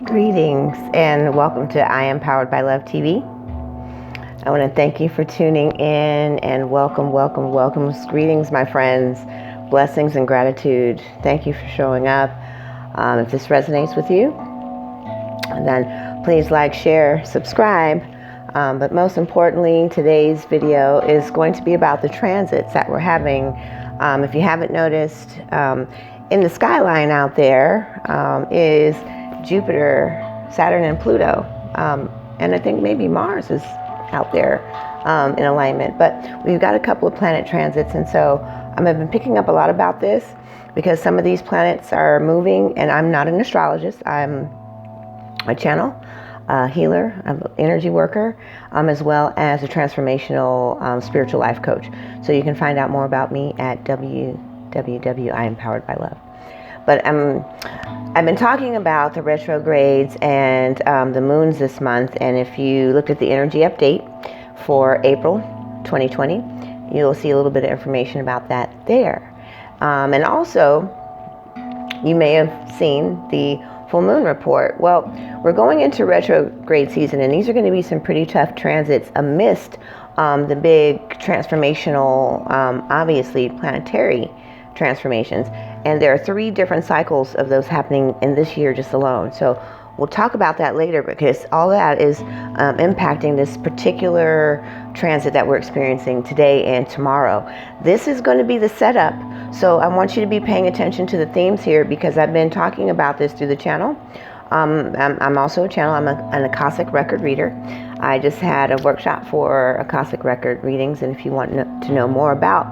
Greetings and welcome to I Am Powered by Love TV. I want to thank you for tuning in and welcome. Greetings, my friends. Blessings and gratitude. Thank you for showing up. If this resonates with you, then please like, share, subscribe. But most importantly, today's video is going to be about the transits that we're having. If you haven't noticed, in the skyline out there is Jupiter, Saturn, and Pluto. And I think maybe Mars is out there in alignment. But we've got a couple of planet transits. And so I've been picking up a lot about this because some of these planets are moving. And I'm not an astrologist. I'm a channel, healer, an energy worker, as well as a transformational spiritual life coach. So you can find out more about me at www.IamPoweredByLove. But I've been talking about the retrogrades and the moons this month. And if you looked at the energy update for April 2020, you'll see a little bit of information about that there. And also, you may have seen the full moon report. Well, we're going into retrograde season, and these are going to be some pretty tough transits amidst the big transformational, obviously planetary transformations. And there are 3 different cycles of those happening in this year just alone. So we'll talk about that later because all that is impacting this particular transit that we're experiencing today and tomorrow. This is going to be the setup. So I want you to be paying attention to the themes here because I've been talking about this through the channel. I'm also a channel. I'm an Akashic record reader. I just had a workshop for Akashic record readings. And if you want to know more about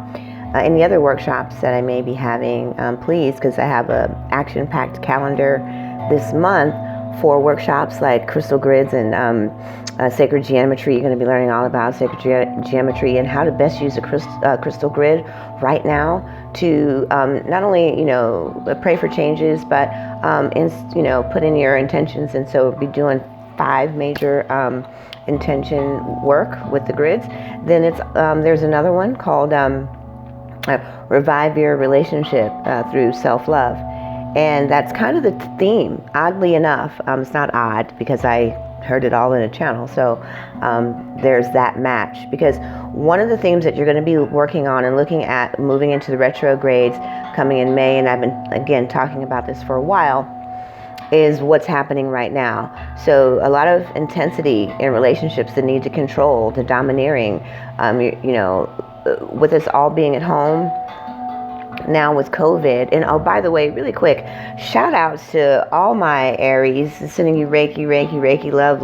any other workshops that I may be having, please, because I have an action-packed calendar this month for workshops like crystal grids and sacred geometry. You're going to be learning all about sacred geometry and how to best use a crystal grid right now to not only, pray for changes, but, put in your intentions. And so be doing 5 major intention work with the grids. Then there's another one called Revive Your Relationship through Self-Love. And that's kind of the theme, oddly enough. It's not odd because I heard it all in a channel. So there's that match. Because one of the themes that you're going to be working on and looking at moving into the retrogrades coming in May, and I've been, again, talking about this for a while, is what's happening right now. So a lot of intensity in relationships, the need to control, the domineering, with us all being at home now with COVID. And oh, by the way, really quick, shout outs to all my Aries, sending you Reiki, love,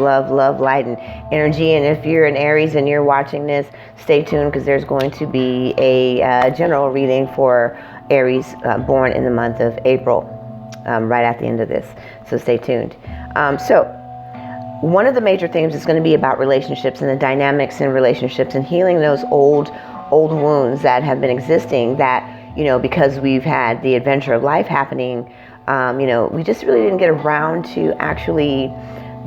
light, and energy. And if you're an Aries and you're watching this, stay tuned because there's going to be a general reading for Aries born in the month of April, right at the end of this. So stay tuned. So one of the major themes is going to be about relationships and the dynamics in relationships and healing those old wounds that have been existing that, because we've had the adventure of life happening, we just really didn't get around to actually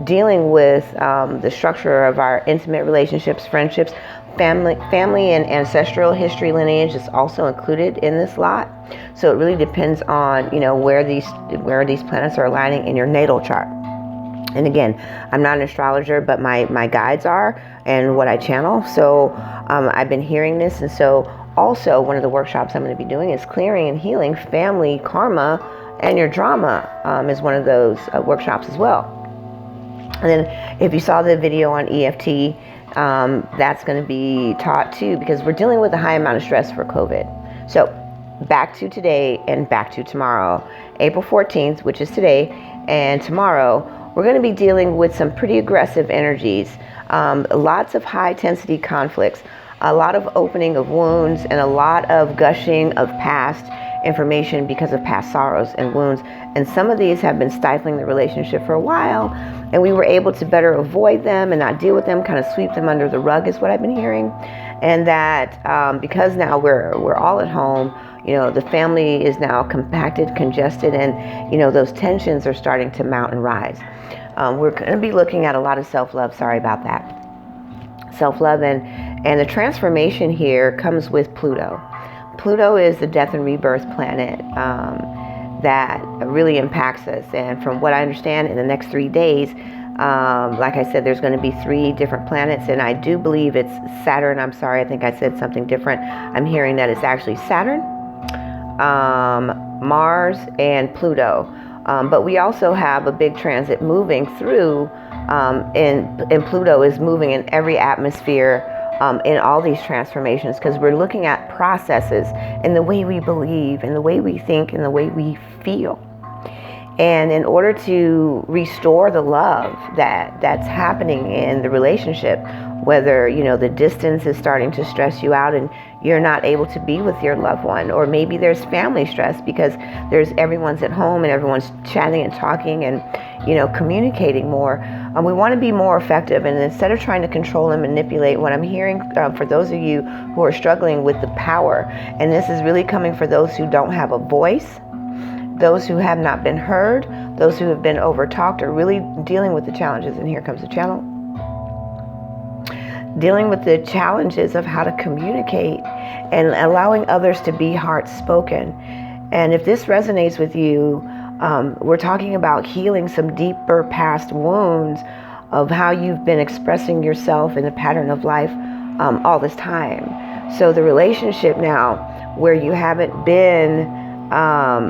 dealing with the structure of our intimate relationships, friendships, family and ancestral history lineage is also included in this lot. So it really depends on, where these planets are aligning in your natal chart. And again, I'm not an astrologer, but my guides are and what I channel. So I've been hearing this. And so also one of the workshops I'm going to be doing is clearing and healing family karma and your drama is one of those workshops as well. And then if you saw the video on EFT, that's going to be taught too, because we're dealing with a high amount of stress for COVID. So back to today and back to tomorrow, April 14th, which is today, and tomorrow, we're going to be dealing with some pretty aggressive energies, lots of high intensity conflicts, a lot of opening of wounds, and a lot of gushing of past information because of past sorrows and wounds. And some of these have been stifling the relationship for a while, and we were able to better avoid them and not deal with them, kind of sweep them under the rug is what I've been hearing. And that because now we're all at home, the family is now compacted, congested, and those tensions are starting to mount and rise. We're going to be looking at a lot of self-love. Sorry about that. Self-love and the transformation here comes with Pluto. Pluto is the death and rebirth planet. that really impacts us. And from what I understand, in the next 3 days, like I said, there's going to be 3 different planets, and I do believe it's Saturn. I'm sorry, I think I said something different. I'm hearing that it's actually Saturn, Mars, and Pluto. But we also have a big transit moving through, and Pluto is moving in every atmosphere in all these transformations, because we're looking at processes and the way we believe and the way we think and the way we feel. And in order to restore the love that's happening in the relationship, whether, the distance is starting to stress you out and you're not able to be with your loved one, or maybe there's family stress because everyone's at home and everyone's chatting and talking and, communicating more. We want to be more effective. And instead of trying to control and manipulate, what I'm hearing for those of you who are struggling with the power, and this is really coming for those who don't have a voice, those who have not been heard, those who have been overtalked, are really dealing with the challenges. And here comes the channel. Dealing with the challenges of how to communicate and allowing others to be heart-spoken. And if this resonates with you, we're talking about healing some deeper past wounds of how you've been expressing yourself in the pattern of life all this time. So the relationship now where you haven't been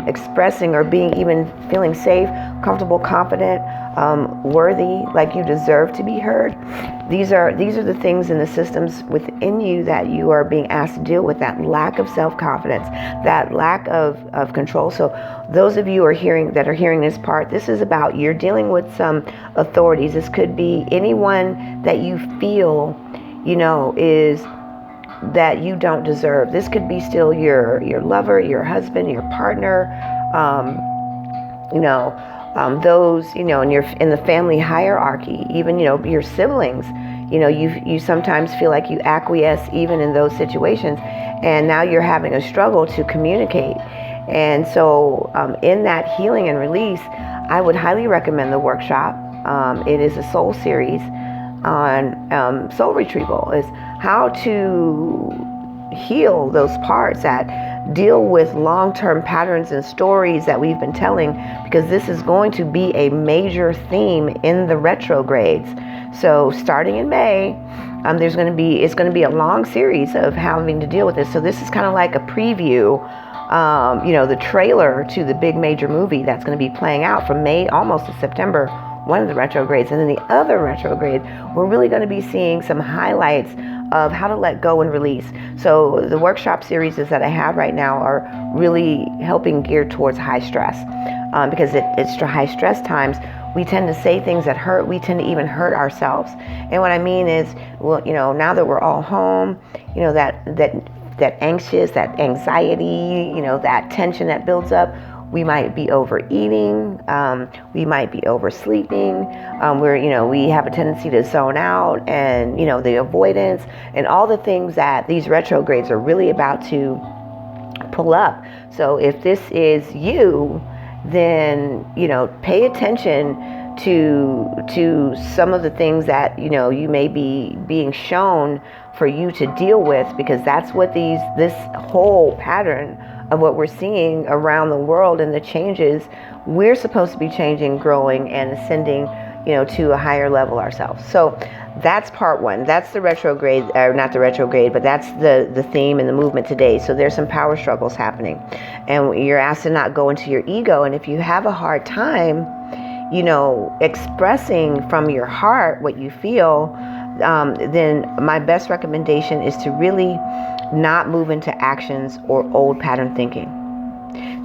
expressing or being even feeling safe, comfortable, confident, worthy, like you deserve to be heard. These are the things in the systems within you that you are being asked to deal with, that lack of self-confidence, that lack of control. So those of you that are hearing this part, this is about you're dealing with some authorities. This could be anyone that you feel, is that you don't deserve. This could be still your lover, your husband, your partner, those, in the family hierarchy, even, your siblings, you sometimes feel like you acquiesce even in those situations, and now you're having a struggle to communicate. And so in that healing and release, I would highly recommend the workshop. It is a soul series on soul retrieval, is how to heal those parts that deal with long-term patterns and stories that we've been telling, because this is going to be a major theme in the retrogrades. So starting in May, it's going to be a long series of having to deal with this. So this is kind of like a preview, the trailer to the big major movie that's going to be playing out from May almost to September, one of the retrogrades. And then the other retrograde, we're really going to be seeing some highlights of how to let go and release. So the workshop series that I have right now are really helping gear towards high stress, because it's high stress times. We tend to say things that hurt. We tend to even hurt ourselves. And what I mean is, well, now that we're all home, that anxious, that anxiety, that tension that builds up, we might be overeating, we might be oversleeping, we have a tendency to zone out, and, the avoidance and all the things that these retrogrades are really about to pull up. So if this is you, then, pay attention to some of the things that, you may be being shown for you to deal with, because that's what this whole pattern of what we're seeing around the world and the changes, we're supposed to be changing, growing, and ascending, to a higher level ourselves. So that's part one. That's the retrograde, or not the retrograde, but that's the theme and the movement today. So there's some power struggles happening, and you're asked to not go into your ego. And if you have a hard time, expressing from your heart what you feel, then my best recommendation is to really not move into actions or old pattern thinking.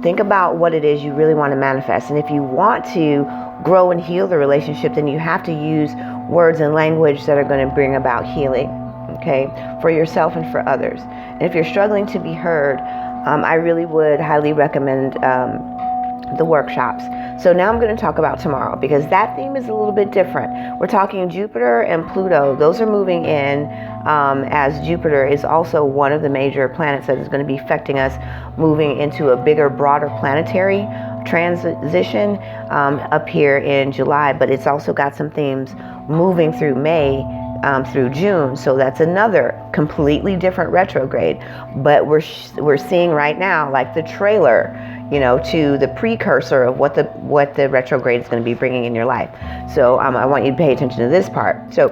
Think about what it is you really want to manifest. And if you want to grow and heal the relationship, then you have to use words and language that are going to bring about healing, okay, for yourself and for others. And if you're struggling to be heard, I really would highly recommend the workshops. So now I'm going to talk about tomorrow, because that theme is a little bit different. We're talking Jupiter and Pluto. Those are moving in, as Jupiter is also one of the major planets that is going to be affecting us, moving into a bigger, broader planetary transition up here in July. But it's also got some themes moving through May through June. So that's another completely different retrograde. But we're seeing right now, like the trailer, to the precursor of what the retrograde is going to be bringing in your life. So I want you to pay attention to this part. So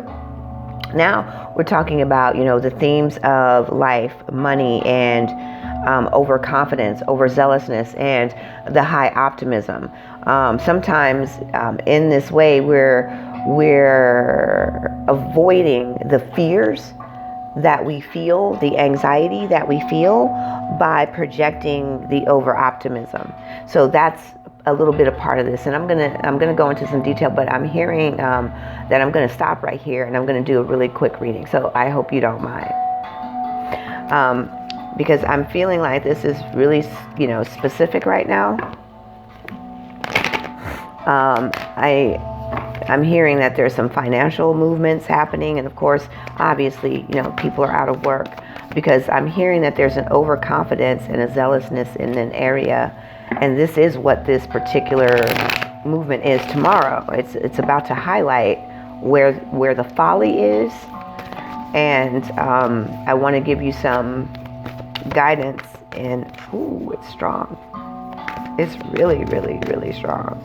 now we're talking about, the themes of life, money, and overconfidence, overzealousness, and the high optimism. Sometimes in this way, we're avoiding the fears that we feel, the anxiety that we feel, by projecting the over optimism. So that's a little bit of part of this, and I'm gonna go into some detail, but I'm hearing that I'm gonna stop right here, and I'm gonna do a really quick reading. So I hope you don't mind, because I'm feeling like this is really specific right now. I'm hearing that there's some financial movements happening, and of course, obviously, people are out of work, because I'm hearing that there's an overconfidence and a zealousness in an area. And this is what this particular movement is tomorrow. It's about to highlight where the folly is, and I want to give you some guidance. And it's strong. It's really, really, really strong.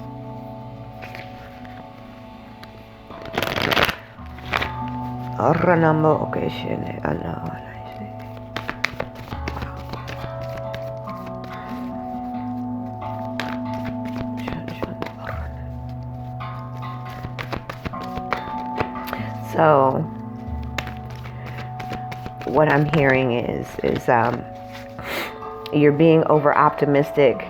So what I'm hearing is you're being over optimistic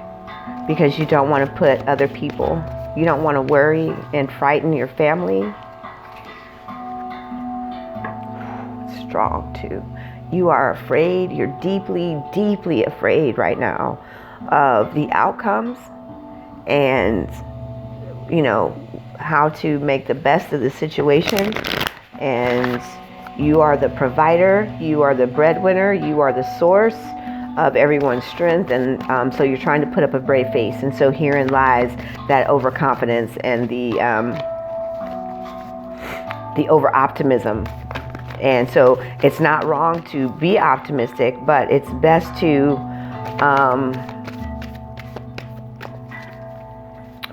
because you don't want to put other people, you don't want to worry and frighten your family. It's strong too. You are afraid, you're deeply, deeply afraid right now of the outcomes, and how to make the best of the situation. And you are the provider, you are the breadwinner, you are the source of everyone's strength, and so you're trying to put up a brave face. And so herein lies that overconfidence and the over optimism. And so it's not wrong to be optimistic, but it's best to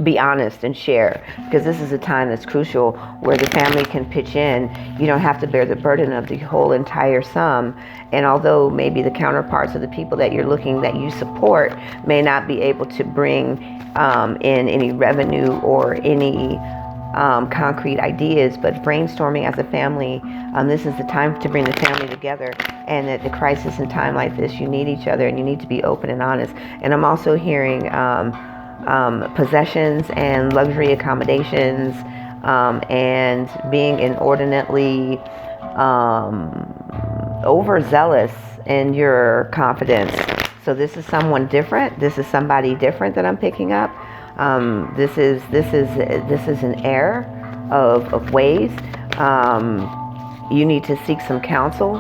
be honest and share, because this is a time that's crucial where the family can pitch in. You don't have to bear the burden of the whole entire sum. And although maybe the counterparts of the people that you support may not be able to bring in any revenue or any concrete ideas, but brainstorming as a family, this is the time to bring the family together. And at the crisis in time like this, you need each other, and you need to be open and honest. And I'm also hearing possessions and luxury accommodations, and being inordinately overzealous in your confidence. So this is someone different. This is somebody different that I'm picking up. This is an error of ways. You need to seek some counsel.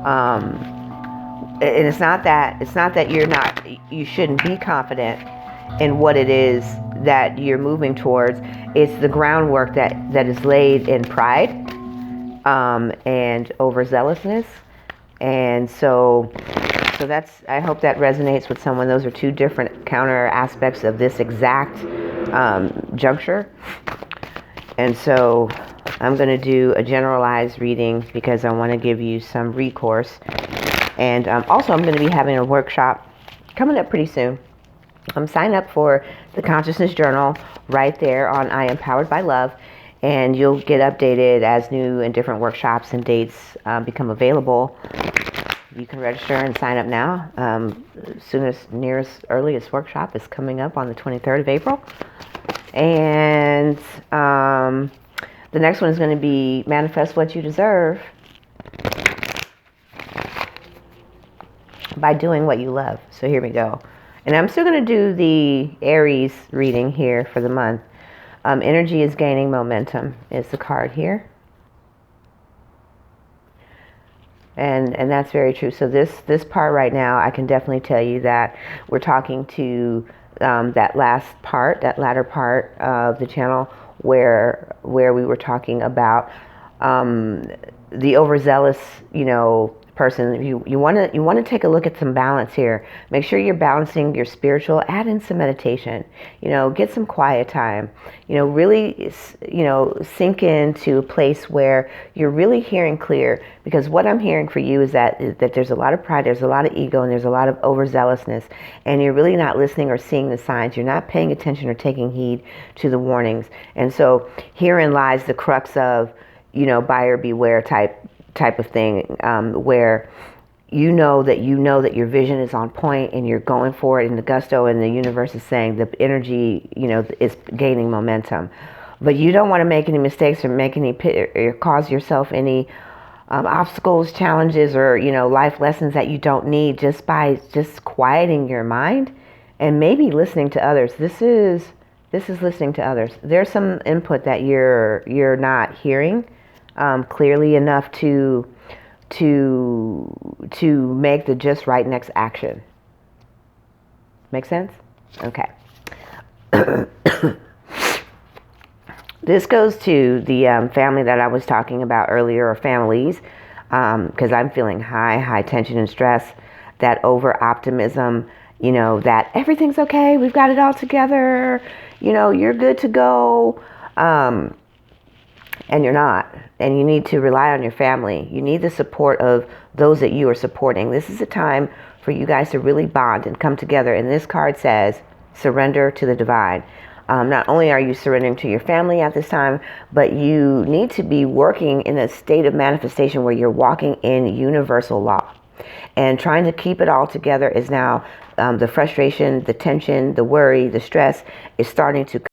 And it's not that you shouldn't be confident in what it is that you're moving towards. It's the groundwork that is laid in pride and overzealousness. And so that's, I hope that resonates with someone. Those are two different counter aspects of this exact juncture. And so I'm going to do a generalized reading because I want to give you some recourse. And also I'm going to be having a workshop coming up pretty soon. Sign up for the Consciousness Journal right there on I Am Powered by Love, and you'll get updated as new and different workshops and dates become available. You can register and sign up now. Earliest workshop is coming up on the 23rd of April. And the next one is going to be Manifest What You Deserve by doing what you love. So here we go. And I'm still going to do the Aries reading here for the month. Energy is gaining momentum is the card here. And that's very true. So this part right now, I can definitely tell you that we're talking to that latter part of the channel where we were talking about the overzealous, person, you want to take a look at some balance here. Make sure you're balancing your spiritual. Add in some meditation. Get some quiet time. Really, sink into a place where you're really hearing clear. Because what I'm hearing for you is that there's a lot of pride, there's a lot of ego, and there's a lot of overzealousness, and you're really not listening or seeing the signs. You're not paying attention or taking heed to the warnings. And so herein lies the crux of, buyer beware type of thing, where you know that your vision is on point and you're going for it in the gusto, and the universe is saying the energy, is gaining momentum. But you don't want to make any mistakes or cause yourself any obstacles, challenges, or, life lessons that you don't need just by quieting your mind and maybe listening to others. This is listening to others. There's some input that you're not hearing clearly enough to make the just right next action. Make sense? Okay. This goes to the family that I was talking about earlier, or families, because I'm feeling high tension and stress, that over optimism, that everything's okay, we've got it all together, you're good to go, and you're not. And you need to rely on your family. You need the support of those that you are supporting. This is a time for you guys to really bond and come together. And this card says, surrender to the divine. Not only are you surrendering to your family at this time, but you need to be working in a state of manifestation where you're walking in universal law. And trying to keep it all together is now the frustration, the tension, the worry, the stress is starting to